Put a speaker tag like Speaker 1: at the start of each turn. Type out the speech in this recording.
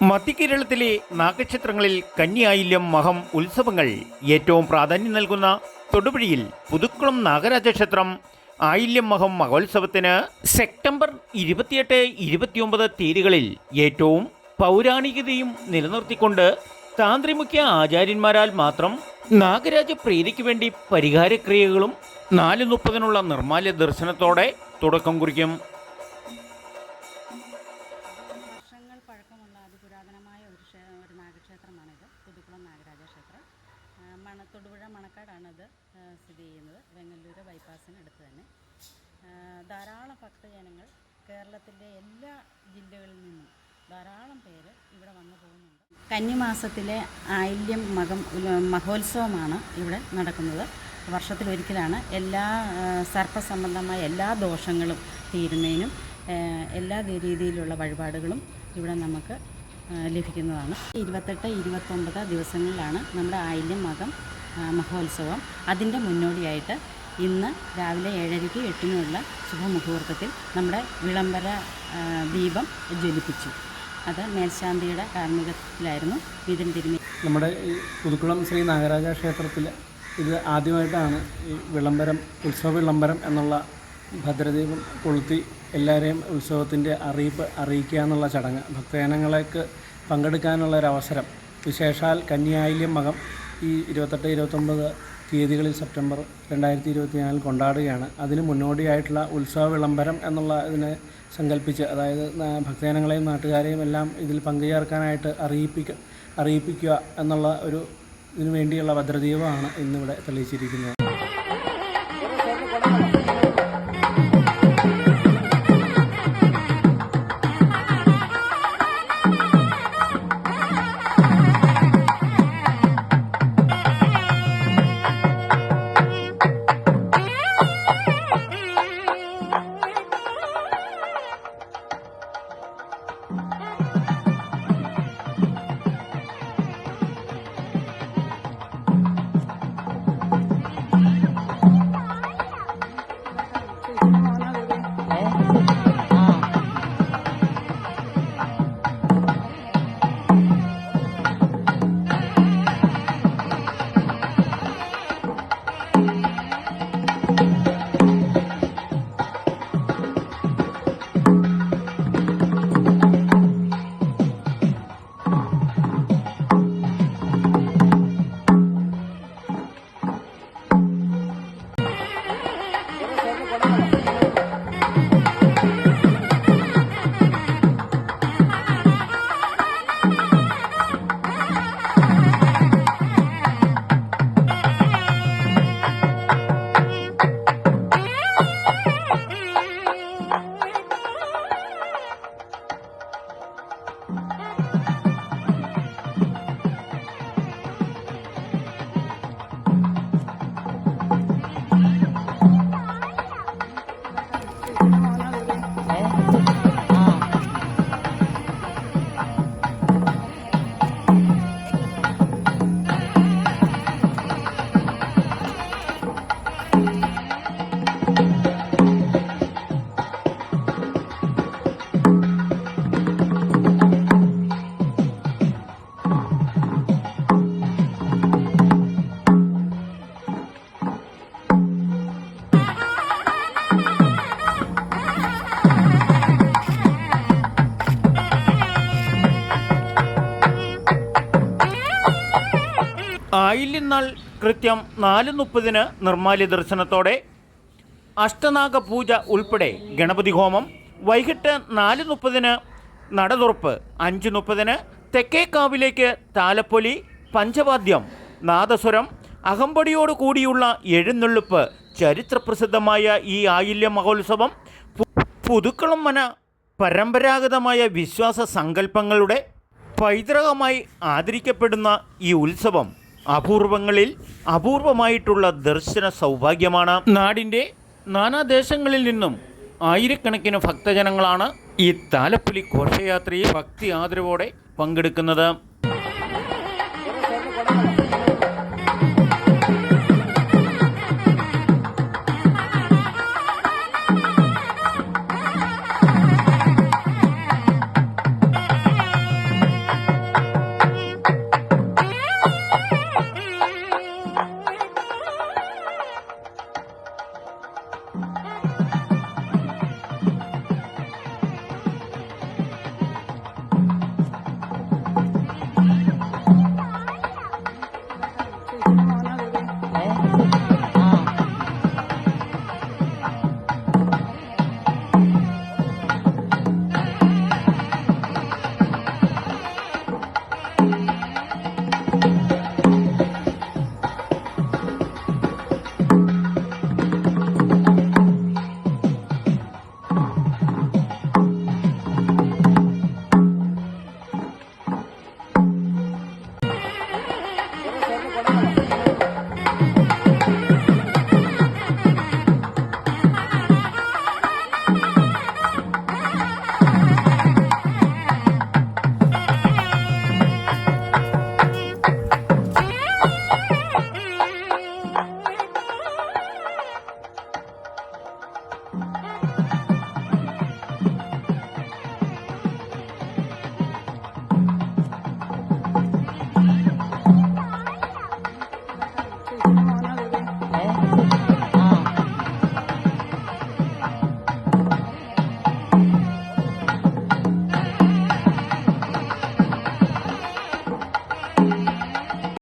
Speaker 1: മധ്യകേരളത്തിലെ നാഗക്ഷേത്രങ്ങളിൽ കന്നിയായില്യം മഹം ഉത്സവങ്ങൾ ഏറ്റവും പ്രാധാന്യം നൽകുന്ന തൊടുപുഴയിൽ പുതുക്കുളം നാഗരാജ ക്ഷേത്രം ആയില്യം മഹം മഹോത്സവത്തിന് സെപ്റ്റംബർ 28-29 തീയതികളിൽ ഏറ്റവും പൗരാണികതയും നിലനിർത്തിക്കൊണ്ട് താന്ത്രിമുഖ്യ ആചാര്യന്മാരാൽ മാത്രം നാഗരാജ പ്രീതിക്ക് വേണ്ടി പരിഹാരക്രിയകളും 4:30-നുള്ള നിർമ്മാല്യ ദർശനത്തോടെ തുടക്കം കുറിക്കും.
Speaker 2: വർഷങ്ങൾ പഴക്കമുള്ള അതിപുരാതനമായ ഒരു നാഗക്ഷേത്രമാണിത്. പുതുക്കുളം നാഗരാജ ക്ഷേത്രം. തൊടുപുഴ മണക്കാടാണിത് സ്ഥിതി ചെയ്യുന്നത്. വെങ്ങല്ലൂർ ബൈപ്പാസിന് അടുത്ത് തന്നെ. ധാരാളം ഭക്തജനങ്ങൾ കേരളത്തിൻ്റെ എല്ലാ ജില്ലകളിൽ നിന്നും ധാരാളം പേര് ഇവിടെ വന്നു പോകുന്നുണ്ട്. കന്നിമാസത്തിലെ ആയില്യം മഹോത്സവമാണ് ഇവിടെ നടക്കുന്നത്. വർഷത്തിലൊരിക്കലാണ്. എല്ലാ സർപ്പസംബന്ധമായ എല്ലാ ദോഷങ്ങളും തീരുന്നതിനും എല്ലാ രീതിയിലുള്ള വഴിപാടുകളും ഇവിടെ നമുക്ക് ലഭിക്കുന്നതാണ്. 28-29 ദിവസങ്ങളിലാണ് നമ്മുടെ ആയില്യം മഹോത്സവം. അതിൻ്റെ മുന്നോടിയായിട്ട് ഇന്ന് രാവിലെ 7:30-ക്ക് 8-നുള്ള ശുഭമുഹൂർത്തത്തിൽ നമ്മുടെ വിളംബര ദീപം ജ്വലിപ്പിച്ചു. അത് മേൽശാന്തിയുടെ കാർമ്മികത്തിലായിരുന്നു. ഇതിൻ തിരുമി
Speaker 3: നമ്മുടെ ഈ പുതുക്കുളം ശ്രീ നാഗരാജ ക്ഷേത്രത്തിൽ ഇത് ആദ്യമായിട്ടാണ് ഈ ഉത്സവ വിളംബരം എന്നുള്ള ഭദ്രദീപം കൊളുത്തി എല്ലാവരെയും ഉത്സവത്തിൻ്റെ അറിയിക്കുക എന്നുള്ള ചടങ്ങ്. ഭക്തജനങ്ങൾക്ക് പങ്കെടുക്കാനുള്ളൊരവസരം വിശേഷാൽ കന്നിയായില്യം മകം ഈ 28-29 തീയതികളിൽ സെപ്റ്റംബർ 2024 കൊണ്ടാടുകയാണ്. അതിന് മുന്നോടിയായിട്ടുള്ള ഉത്സവ വിളംബരം എന്നുള്ള ഇതിനെ സങ്കല്പിച്ച്, അതായത് ഭക്തജനങ്ങളെയും നാട്ടുകാരെയും എല്ലാം ഇതിൽ പങ്കുചേർക്കാനായിട്ട് അറിയിപ്പിക്കുക എന്നുള്ള ഇതിനു വേണ്ടിയുള്ള ഭദ്രദീപമാണ് ഇന്നിവിടെ തെളിയിച്ചിരിക്കുന്നത്.
Speaker 1: ആയില്യം നാൾ കൃത്യം 4:30-ന് നിർമ്മാല്യ ദർശനത്തോടെ അഷ്ടനാഗ പൂജ ഉൾപ്പെടെ ഗണപതി ഹോമം, വൈകിട്ട് 4:30-ന് നടതുറപ്പ്, 5:30-ന് തെക്കേക്കാവിലേക്ക് താലപ്പൊലി, പഞ്ചവാദ്യം, നാദസ്വരം, അകമ്പടിയോട് കൂടിയുള്ള എഴുന്നള്ളിപ്പ്. ചരിത്രപ്രസിദ്ധമായ ഈ ആയില്യം മഹോത്സവം പുതുക്കുളം പരമ്പരാഗതമായ വിശ്വാസ സങ്കല്പങ്ങളുടെ പൈതൃകമായി ആദരിക്കപ്പെടുന്ന ഈ ഉത്സവം അപൂർവങ്ങളിൽ അപൂർവമായിട്ടുള്ള ദർശന സൗഭാഗ്യമാണ്. നാടിൻ്റെ നാനാദേശങ്ങളിൽ നിന്നും ആയിരക്കണക്കിന് ഭക്തജനങ്ങളാണ് ഈ താലപ്പൊലി ഘോഷയാത്രയിൽ ഭക്തി ആദരവോടെ പങ്കെടുക്കുന്നത്.
Speaker 2: ക്ഷേത്രം